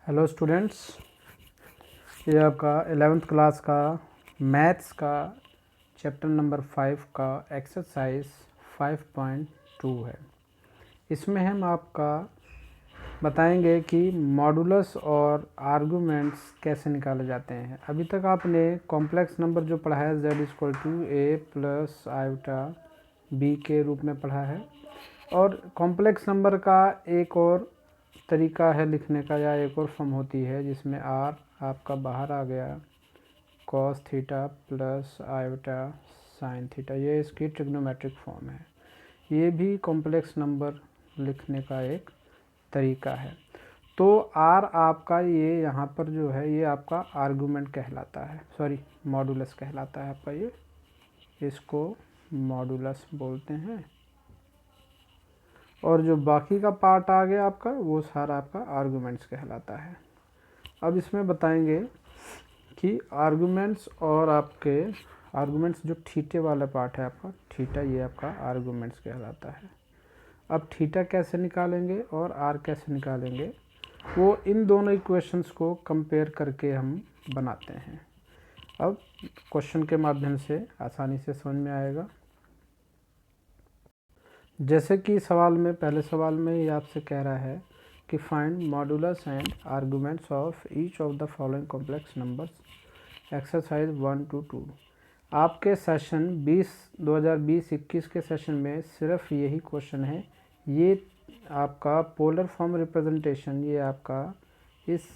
Hello students, ये आपका 11th class का मैथ्स का चैप्टर नंबर 5 का एक्सरसाइज 5.2 है। इसमें हम आपका बताएंगे कि मॉडुलस और आर्गुमेंट्स कैसे निकाले जाते हैं। अभी तक आपने कॉम्प्लेक्स नंबर जो पढ़ा है z=a प्लस आयोटा b के रूप में पढ़ा है, और कॉम्प्लेक्स नंबर का एक और तरीका है लिखने का, या एक और फॉर्म होती है जिसमें r आपका बाहर आ गया cos theta plus iota sine theta. ये इसकी ट्रिग्नोमेट्रिक फॉर्म है। ये भी कॉम्प्लेक्स नंबर लिखने का एक तरीका है। तो r आपका ये यहाँ पर जो है ये आपका आर्गुमेंट कहलाता है, सॉरी मॉडुलस कहलाता है आपका। ये इसको मॉडुलस बोलते हैं, और जो बाकी का पार्ट आ गया आपका वो सारा आपका आर्गुमेंट्स कहलाता है। अब इसमें बताएंगे कि आर्गुमेंट्स और आपके आर्गुमेंट्स जो थीटे वाला पार्ट है आपका थीटा, ये आपका आर्गुमेंट्स कहलाता है। अब थीटा कैसे निकालेंगे और आर कैसे निकालेंगे, वो इन दोनों इक्वेशंस को कंपेयर करके हम बनाते हैं। अब क्वेश्चन के माध्यम से आसानी से समझ में आएगा। जैसे कि सवाल में, पहले सवाल में ये आपसे कह रहा है कि find modulus and arguments of each of the following complex numbers exercise 1 to 2। आपके सेशन 2020-21 के सेशन में सिर्फ यही क्वेश्चन है। ये आपका पोलर फॉर्म रिप्रेजेंटेशन ये आपका इस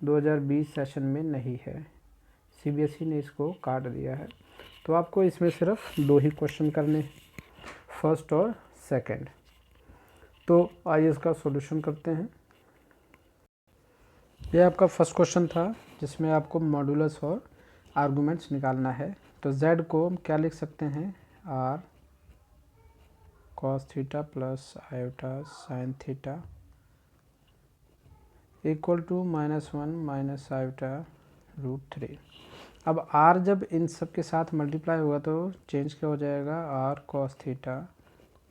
2020 सेशन में नहीं है, सीबीएसई ने इसको काट दिया है। तो आपको इसमें सिर्फ दो ही क्वेश्चन करने, फर्स्ट और सेकंड। तो आइए इसका सॉल्यूशन करते हैं। यह आपका फर्स्ट क्वेश्चन था जिसमें आपको मॉडुलस और आर्गुमेंट्स निकालना है। तो z को हम क्या लिख सकते हैं, r cos theta plus iota sine theta equal to -1 minus iota √3। अब r जब इन सब के साथ मल्टीप्लाई होगा तो चेंज क्या हो जाएगा, r cos theta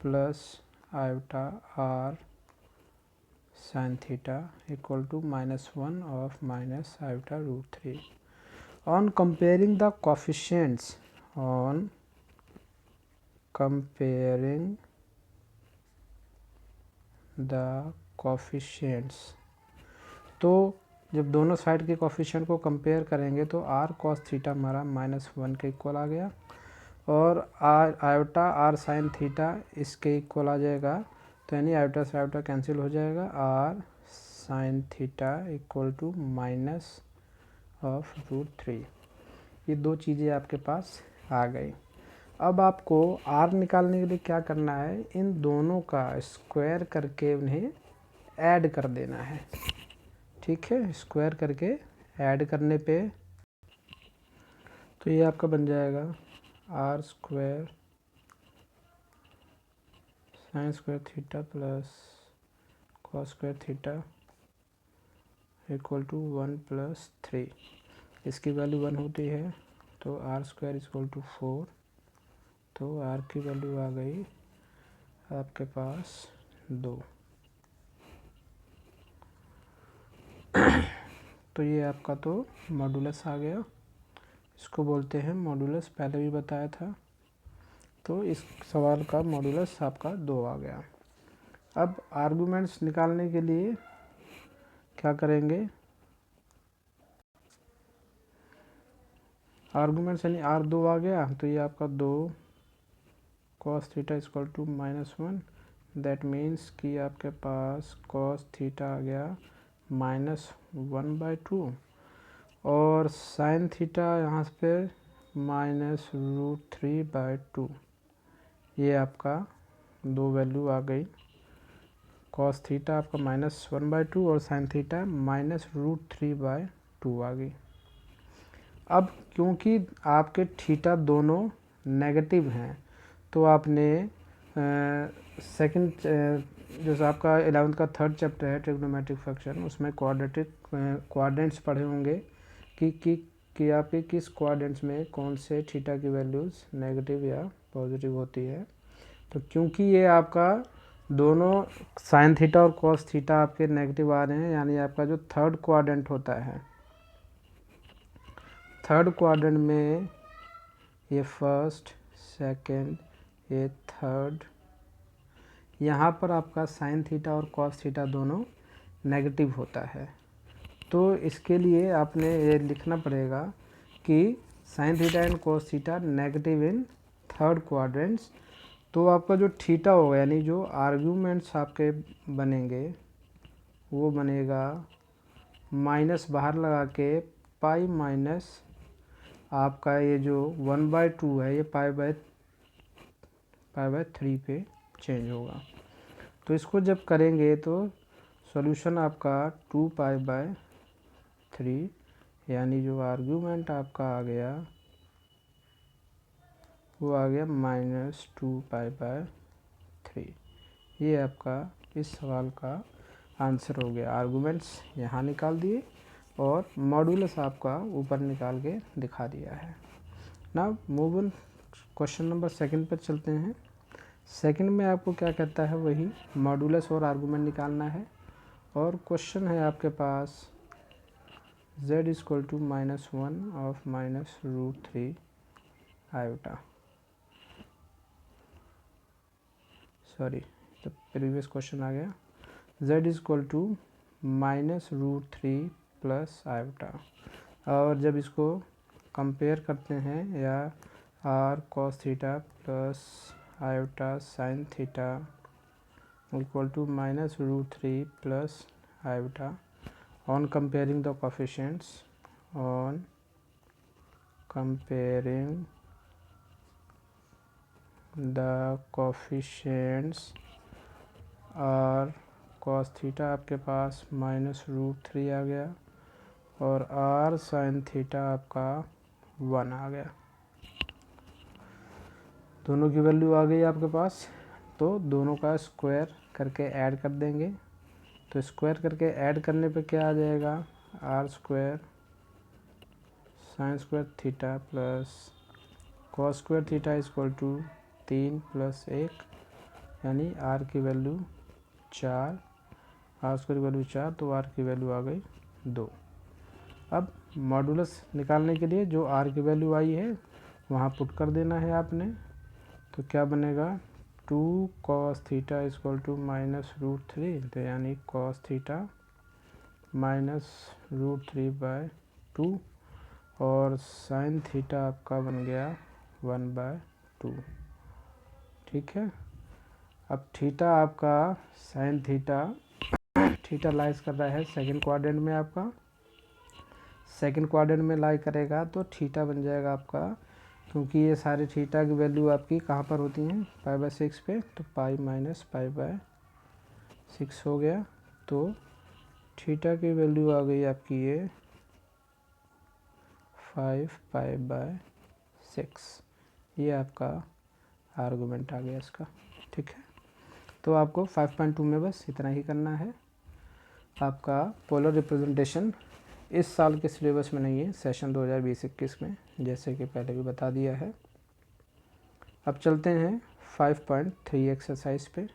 plus iota r sin theta equal to -1 of minus iota √3. On comparing the coefficients, तो जब दोनों साइड के कोफिशिएंट को कंपेयर करेंगे तो r cos थीटा हमारा -1 के इक्वल आ गया, और आयोटा r sin थीटा इसके इक्वल आ जाएगा। तो यानी आयोटा से आयोटा कैंसिल हो जाएगा, r sin theta equal to -√3। ये दो चीज़ें आपके पास आ गई। अब आपको r निकालने के लिए क्या करना है, इन दोनों का स्क्वायर करके उन्हें ऐड कर देना है। ठीक है, स्क्वायर करके ऐड करने पे तो ये आपका बन जाएगा r square sine square theta plus cos square theta equal to 1 + 3। इसकी वैल्यू 1 होती है तो r स्क्वायर इक्वल टू 4। तो r की वैल्यू आ गई आपके पास 2। तो ये आपका तो मॉडुलस आ गया, इसको बोलते हैं मॉडुलस, पहले भी बताया था। तो इस सवाल का मॉडुलस आपका 2 आ गया। अब आर्गुमेंट्स निकालने के लिए क्या करेंगे, आर्गुमेंट्स यानी r 2 आ गया तो ये आपका 2 cos theta equal to -1। That means कि आपके पास cos थीटा आ गया -1/2, और साइन थीटा यहाँ पे -√3/2। ये आपका दो वैल्यू आ गई, cos थीटा आपका -1/2 और साइन थीटा -√3/2 आ गई। अब क्योंकि आपके थीटा दोनों नेगेटिव हैं तो आपने सेकंड जैसे आपका 11th का थर्ड चैप्टर है ट्रिग्नोमेट्रिक फंक्शन, उसमें क्वाड्रेंट्स पढ़े होंगे कि आपके किस क्वाड्रेंट्स में कौन से थीटा की वैल्यूज़ नेगेटिव या पॉजिटिव होती है। तो क्योंकि ये आपका दोनों साइन थीटा और कॉस थीटा आपके नेगेटिव आ रहे हैं, यानी आपका जो थर्ड क्वाड्रेंट होता है, थर्ड क्वाड्रेंट में ये फर्स्ट, सेकंड, ये थर्ड, यहाँ पर आपका साइन थीटा और कॉस थीटा दोनों नेगेटिव होता है। तो इसके लिए आपने ये लिखना पड़ेगा कि sine theta and cos theta negative in third quadrants. तो आपका जो थीटा होगा, यानी जो आर्ग्यूमेंट्स आपके बनेंगे वो बनेगा माइनस बाहर लगा के पाई माइनस आपका ये जो 1/2 है ये पाई बाय 3 पे चेंज होगा। तो इसको जब करेंगे तो सॉल्यूशन आपका 2π/3, यानी जो आर्ग्यूमेंट आपका आ गया वो आ गया -2π/3। ये आपका इस सवाल का आंसर हो गया। आर्गूमेंट्स यहाँ निकाल दिए और मॉडुलस आपका ऊपर निकाल के दिखा दिया है। Now move on, question number second पर चलते हैं। सेकंड में आपको क्या कहता है, वही मॉडुलस और आर्गूमेंट निकालना है। और क्वेश्चन है आपके पास z = -1 of -√3 आयोटा, सॉरी तो प्रीवियस क्वेश्चन आ गया। z = -√3 प्लस आयोटा, और जब इसको कंपेयर करते हैं या r cos theta plus iota sine theta equal to -√3 plus iota, on comparing the coefficients, on comparing the coefficients, और cos थीटा आपके पास -√3 आ गया और r sin थीटा आपका 1 आ गया। दोनों की वैल्यू आ गई आपके पास, तो दोनों का स्क्वायर करके ऐड कर देंगे। तो स्क्वायर करके ऐड करने पे क्या आ जाएगा, r² sin square theta plus cos square theta equal to 3 + 1, यानी r की वैल्यू 4, r² की वैल्यू 4, तो r की वैल्यू आ गई 2। अब मॉडुलस निकालने के लिए जो r की वैल्यू आई है वहाँ पुट कर देना है आपने। तो क्या बनेगा, 2 cos थीटा इक्वल टू -√3, तो यानी cos थीटा -√3/2, और साइन थीटा आपका बन गया 1/2। ठीक है। अब थीटा आपका साइन थीटा लाइज कर रहा है सेकंड क्वाड्रेंट में, आपका सेकंड क्वाड्रेंट में लाई करेगा तो थीटा बन जाएगा आपका, क्योंकि ये सारे थीटा की वैल्यू आपकी कहाँ पर होती हैं, π/6 पे, तो पाई माइनस π/6 हो गया। तो थीटा की वैल्यू आ गई आपकी ये 5π/6। ये आपका आर्गूमेंट आ गया इसका। ठीक है, तो आपको 5.2 में बस इतना ही करना है। आपका पोलर रिप्रेजेंटेशन इस साल के सिलेबस में नहीं है, सेशन 2020-21 में, जैसे कि पहले भी बता दिया है। अब चलते हैं 5.3 एक्सरसाइज पे।